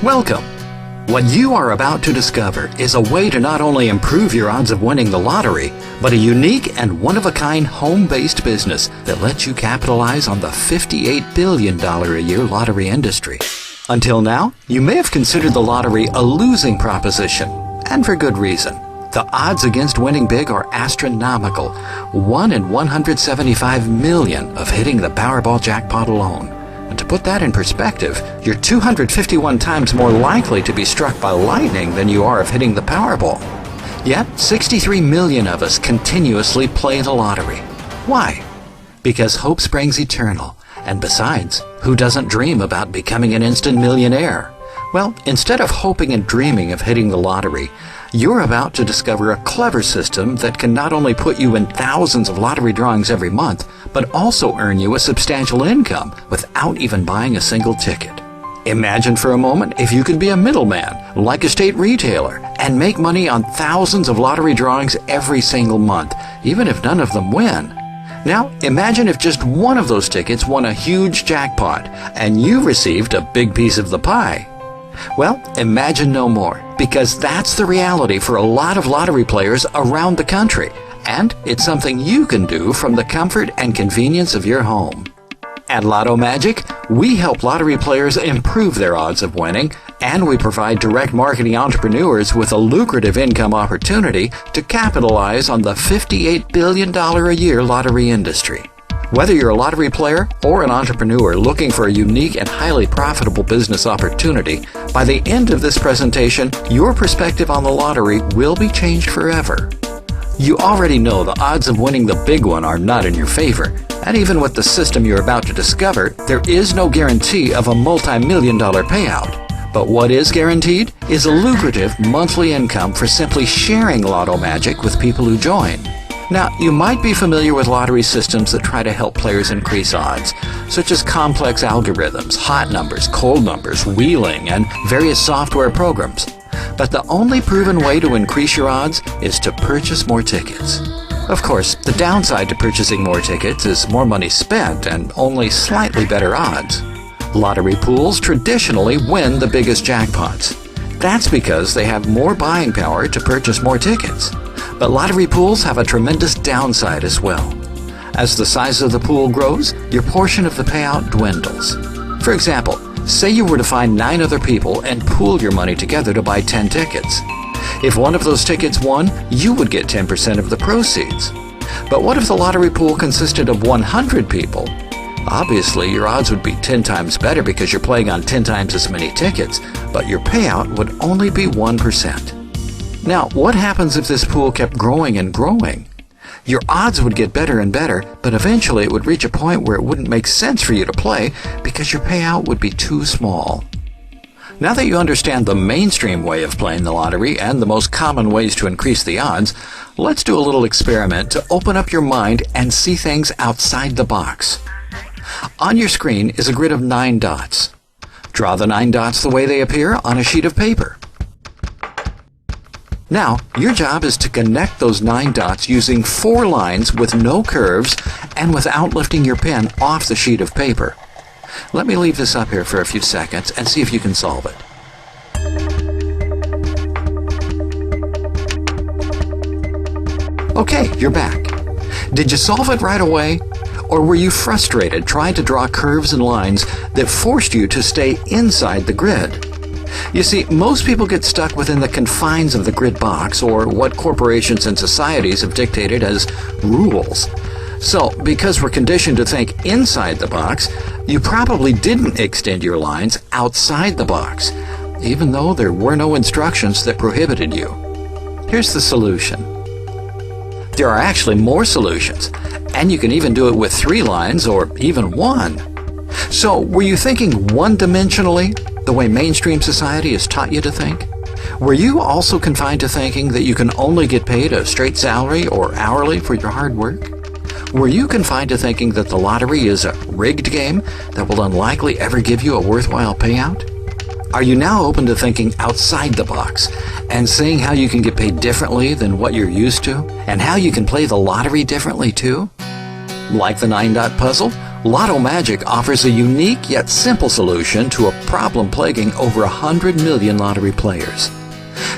Welcome! What you are about to discover is a way to not only improve your odds of winning the lottery, but a unique and one-of-a-kind home-based business that lets you capitalize on the $58 billion a year lottery industry. Until now, you may have considered the lottery a losing proposition, and for good reason. The odds against winning big are astronomical, 1 in 175 million of hitting the Powerball jackpot alone. And to put that in perspective, you're 251 times more likely to be struck by lightning than you are of hitting the Powerball. Yet, 63 million of us continuously play the lottery. Why? Because hope springs eternal. And besides, who doesn't dream about becoming an instant millionaire? Well, instead of hoping and dreaming of hitting the lottery, you're about to discover a clever system that can not only put you in thousands of lottery drawings every month, but also earn you a substantial income without even buying a single ticket. Imagine for a moment if you could be a middleman, like a state retailer, and make money on thousands of lottery drawings every single month, even if none of them win. Now, imagine if just one of those tickets won a huge jackpot, and you received a big piece of the pie. Well, imagine no more, because that's the reality for a lot of lottery players around the country, and it's something you can do from the comfort and convenience of your home. At Lotto Magic, we help lottery players improve their odds of winning, and we provide direct marketing entrepreneurs with a lucrative income opportunity to capitalize on the $58 billion a year lottery industry. Whether you're a lottery player or an entrepreneur looking for a unique and highly profitable business opportunity, by the end of this presentation, your perspective on the lottery will be changed forever. You already know the odds of winning the big one are not in your favor, and even with the system you're about to discover, there is no guarantee of a multi-million-dollar payout. But what is guaranteed is a lucrative monthly income for simply sharing Lotto Magic with people who join. Now, you might be familiar with lottery systems that try to help players increase odds, such as complex algorithms, hot numbers, cold numbers, wheeling, and various software programs. But the only proven way to increase your odds is to purchase more tickets. Of course, the downside to purchasing more tickets is more money spent and only slightly better odds. Lottery pools traditionally win the biggest jackpots. That's because they have more buying power to purchase more tickets. But lottery pools have a tremendous downside as well. As the size of the pool grows, your portion of the payout dwindles. For example, say you were to find 9 other people and pool your money together to buy 10 tickets. If one of those tickets won, you would get 10% of the proceeds. But what if the lottery pool consisted of 100 people? Obviously, your odds would be 10 times better because you're playing on 10 times as many tickets, but your payout would only be 1%. Now, what happens if this pool kept growing and growing? Your odds would get better and better, but eventually it would reach a point where it wouldn't make sense for you to play because your payout would be too small. Now that you understand the mainstream way of playing the lottery and the most common ways to increase the odds, let's do a little experiment to open up your mind and see things outside the box. On your screen is a grid of 9 dots. Draw the 9 dots the way they appear on a sheet of paper. Now, your job is to connect those 9 dots using 4 lines with no curves and without lifting your pen off the sheet of paper. Let me leave this up here for a few seconds and see if you can solve it. Okay, you're back. Did you solve it right away? Or were you frustrated trying to draw curves and lines that forced you to stay inside the grid? You see, most people get stuck within the confines of the grid box, or what corporations and societies have dictated as rules. So, because we're conditioned to think inside the box, you probably didn't extend your lines outside the box, even though there were no instructions that prohibited you. Here's the solution. There are actually more solutions, and you can even do it with 3 lines or even 1. So, were you thinking one-dimensionally, the way mainstream society has taught you to think? Were you also confined to thinking that you can only get paid a straight salary or hourly for your hard work? Were you confined to thinking that the lottery is a rigged game that will unlikely ever give you a worthwhile payout? Are you now open to thinking outside the box and seeing how you can get paid differently than what you're used to, and how you can play the lottery differently too? Like the 9-dot puzzle? Lotto Magic offers a unique yet simple solution to a problem plaguing over 100 million lottery players.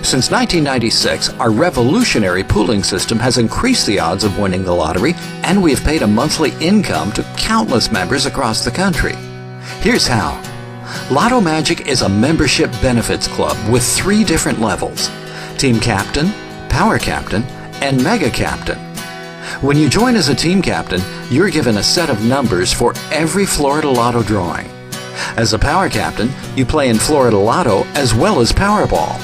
Since 1996, our revolutionary pooling system has increased the odds of winning the lottery, and we have paid a monthly income to countless members across the country. Here's how. Lotto Magic is a membership benefits club with 3 different levels: Team Captain, Power Captain, and Mega Captain. When you join as a Team Captain, you're given a set of numbers for every Florida Lotto drawing. As a Power Captain, you play in Florida Lotto as well as Powerball.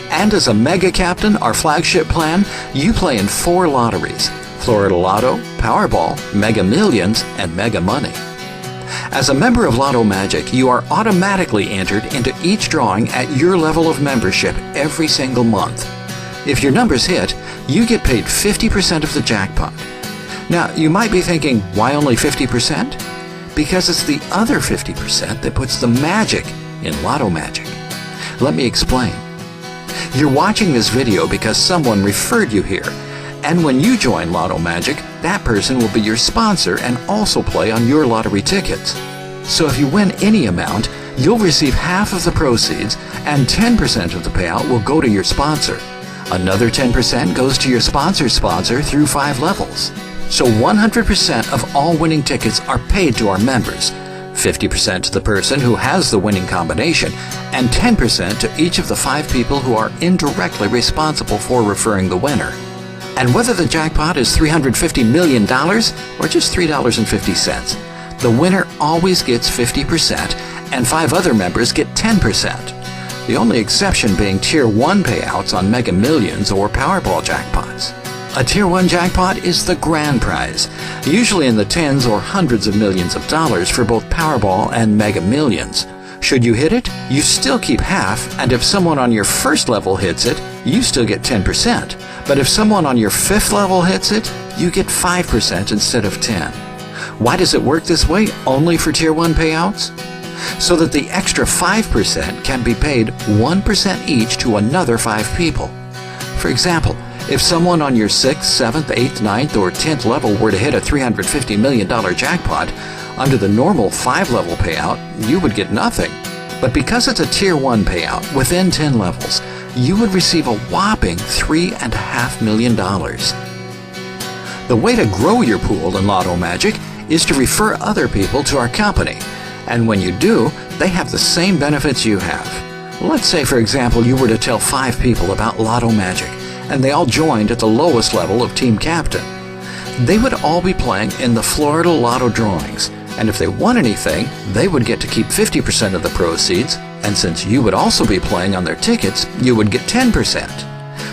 And as a Mega Captain, our flagship plan, you play in 4 lotteries: Florida Lotto, Powerball, MegaMillions, and Mega Money. As a member of Lotto Magic, you are automatically entered into each drawing at your level of membership every single month. If your numbers hit, you get paid 50% of the jackpot. Now, you might be thinking, why only 50%? Because it's the other 50% that puts the magic in Lotto Magic. Let me explain. You're watching this video because someone referred you here, and when you join Lotto Magic, that person will be your sponsor and also play on your lottery tickets. So if you win any amount, you'll receive half of the proceeds, and 10% of the payout will go to your sponsor. Another 10% goes to your sponsor's sponsor through 5 levels. So 100% of all winning tickets are paid to our members, 50% to the person who has the winning combination, and 10% to each of the 5 people who are indirectly responsible for referring the winner. And whether the jackpot is $350 million or just $3.50, the winner always gets 50% and 5 other members get 10%. The only exception being Tier 1 payouts on MegaMillions or Powerball jackpots. A Tier 1 jackpot is the grand prize, usually in the tens or hundreds of millions of dollars for both Powerball and MegaMillions. Should you hit it, you still keep half, and if someone on your first level hits it, you still get 10%. But if someone on your 5th level hits it, you get 5% instead of 10. Why does it work this way only for Tier 1 payouts? So that the extra 5% can be paid 1% each to another 5 people. For example, if someone on your 6th, 7th, 8th, 9th, or 10th level were to hit a $350 million jackpot, under the normal 5-level payout, you would get nothing. But because it's a Tier 1 payout within 10 levels, you would receive a whopping $3.5 million. The way to grow your pool in Lotto Magic is to refer other people to our company. And when you do, they have the same benefits you have. Let's say, for example, you were to tell 5 people about Lotto Magic, and they all joined at the lowest level of Team Captain. They would all be playing in the Florida Lotto drawings, and if they won anything, they would get to keep 50% of the proceeds, and since you would also be playing on their tickets, you would get 10%.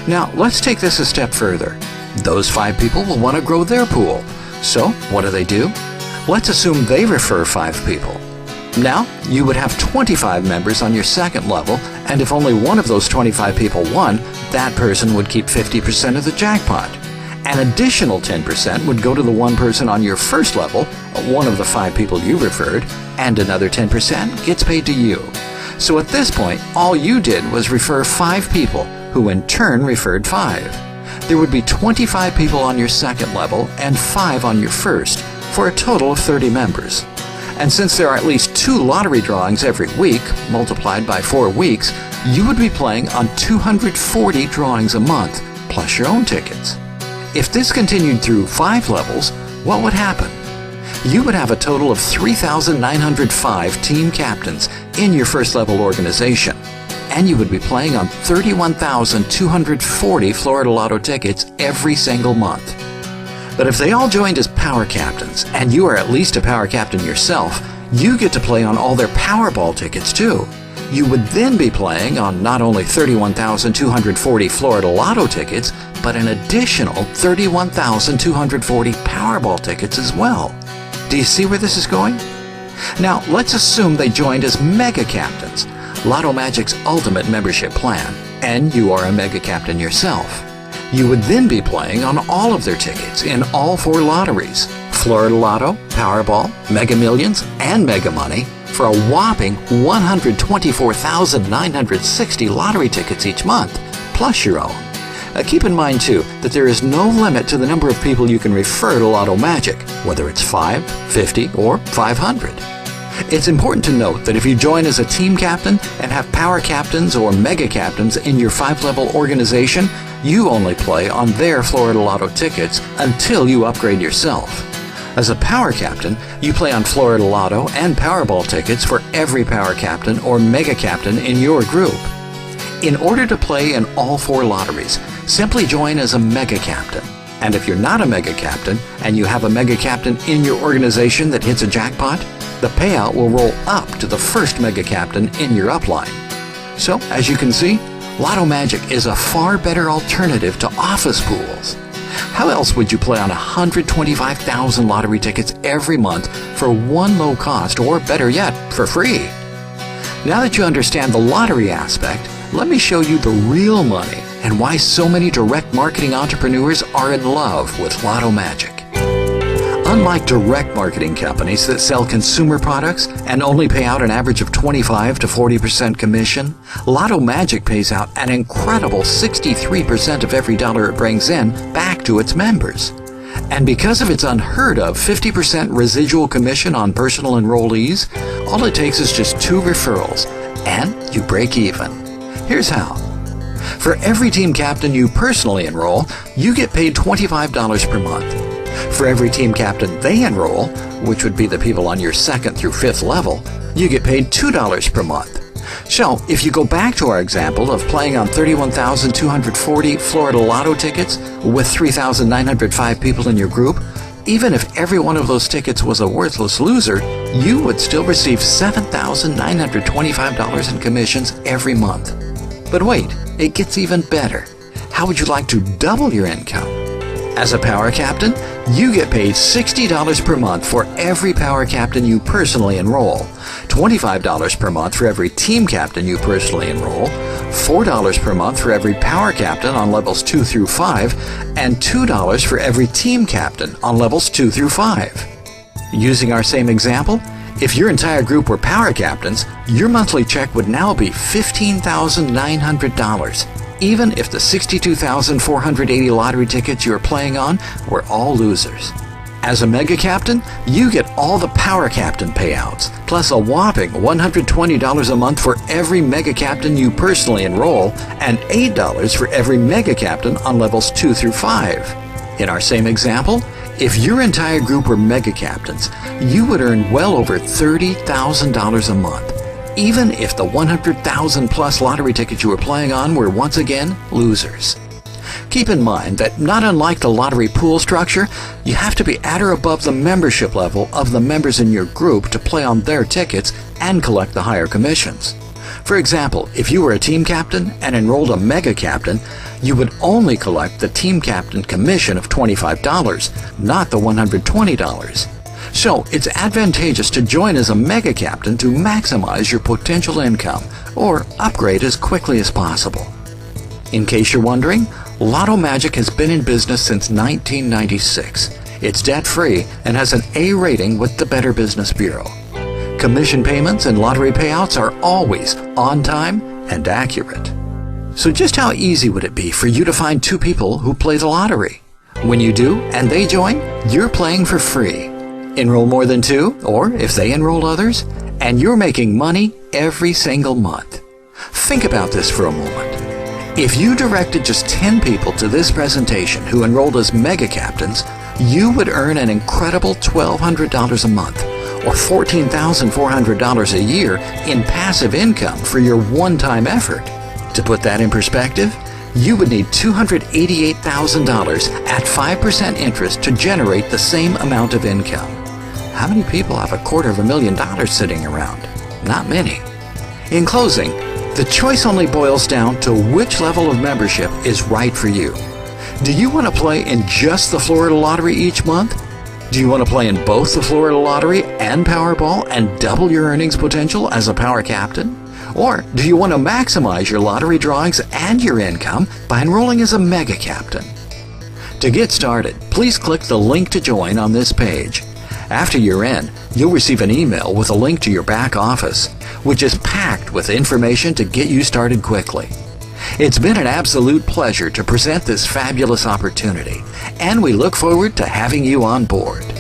Now, let's take this a step further. Those 5 people will want to grow their pool. So, what do? Let's assume they refer 5 people. Now, you would have 25 members on your 2nd level, and if only one of those 25 people won, that person would keep 50% of the jackpot. An additional 10% would go to the one person on your 1st level, one of the 5 people you referred, and another 10% gets paid to you. So at this point, all you did was refer 5 people, who in turn referred 5. There would be 25 people on your 2nd level and 5 on your 1st, for a total of 30 members. And since there are at least 2 lottery drawings every week, multiplied by 4 weeks, you would be playing on 240 drawings a month, plus your own tickets. If this continued through 5 levels, what would happen? You would have a total of 3,905 team captains in your 1st level organization, and you would be playing on 31,240 Florida Lotto tickets every single month. But if they all joined as Power Captains, and you are at least a Power Captain yourself, you get to play on all their Powerball tickets too. You would then be playing on not only 31,240 Florida Lotto tickets, but an additional 31,240 Powerball tickets as well. Do you see where this is going? Now, let's assume they joined as Mega Captains, Lotto Magic's ultimate membership plan, and you are a Mega Captain yourself. You would then be playing on all of their tickets in all 4 lotteries, Florida Lotto, Powerball, MegaMillions, and Mega Money, for a whopping 124,960 lottery tickets each month, plus your own. Keep in mind, too, that there is no limit to the number of people you can refer to Lotto Magic, whether it's 5, 50, or 500. It's important to note that if you join as a team captain and have power captains or mega captains in your 5-level organization, you only play on their Florida Lotto tickets until you upgrade yourself. As a power captain, you play on Florida Lotto and Powerball tickets for every power captain or mega captain in your group. In order to play in all 4 lotteries, simply join as a mega captain. And if you're not a mega captain and you have a mega captain in your organization that hits a jackpot, the payout will roll up to the first mega captain in your upline. So, as you can see, Lotto Magic is a far better alternative to office pools. How else would you play on 125,000 lottery tickets every month for one low cost, or better yet, for free? Now that you understand the lottery aspect, let me show you the real money and why so many direct marketing entrepreneurs are in love with Lotto Magic. Unlike direct marketing companies that sell consumer products and only pay out an average of 25 to 40% commission, Lotto Magic pays out an incredible 63% of every dollar it brings in back to its members. And because of its unheard of 50% residual commission on personal enrollees, all it takes is just 2 referrals, and you break even. Here's how. For every team captain you personally enroll, you get paid $25 per month. For every team captain they enroll, which would be the people on your 2nd through 5th level, you get paid $2 per month. So, if you go back to our example of playing on 31,240 Florida Lotto tickets with 3,905 people in your group, even if every one of those tickets was a worthless loser, you would still receive $7,925 in commissions every month. But wait, it gets even better. How would you like to double your income? As a power captain, you get paid $60 per month for every power captain you personally enroll, $25 per month for every team captain you personally enroll, $4 per month for every power captain on levels 2 through 5, and $2 for every team captain on levels 2 through 5. Using our same example, if your entire group were power captains, your monthly check would now be $15,900. Even if the 62,480 lottery tickets you are playing on were all losers. As a mega captain, you get all the power captain payouts, plus a whopping $120 a month for every mega captain you personally enroll, and $8 for every mega captain on levels 2 through 5. In our same example, if your entire group were mega captains, you would earn well over $30,000 a month, even if the 100,000 plus lottery tickets you were playing on were once again losers. Keep in mind that not unlike the lottery pool structure, you have to be at or above the membership level of the members in your group to play on their tickets and collect the higher commissions. For example, if you were a team captain and enrolled a mega captain, you would only collect the team captain commission of $25, not the $120. So, it's advantageous to join as a mega captain to maximize your potential income or upgrade as quickly as possible. In case you're wondering, Lotto Magic has been in business since 1996. It's debt-free and has an A rating with the Better Business Bureau. Commission payments and lottery payouts are always on time and accurate. So just how easy would it be for you to find 2 people who play the lottery? When you do and they join, you're playing for free. Enroll more than 2, or if they enroll others, and you're making money every single month. Think about this for a moment. If you directed just 10 people to this presentation who enrolled as mega captains, you would earn an incredible $1,200 a month, or $14,400 a year in passive income for your one-time effort. To put that in perspective, you would need $288,000 at 5% interest to generate the same amount of income. How many people have $250,000 sitting around? Not many. In closing, the choice only boils down to which level of membership is right for you. Do you want to play in just the Florida Lottery each month? Do you want to play in both the Florida Lottery and Powerball and double your earnings potential as a power captain? Or do you want to maximize your lottery drawings and your income by enrolling as a mega captain? To get started, please click the link to join on this page. After you're in, you'll receive an email with a link to your back office, which is packed with information to get you started quickly. It's been an absolute pleasure to present this fabulous opportunity, and we look forward to having you on board.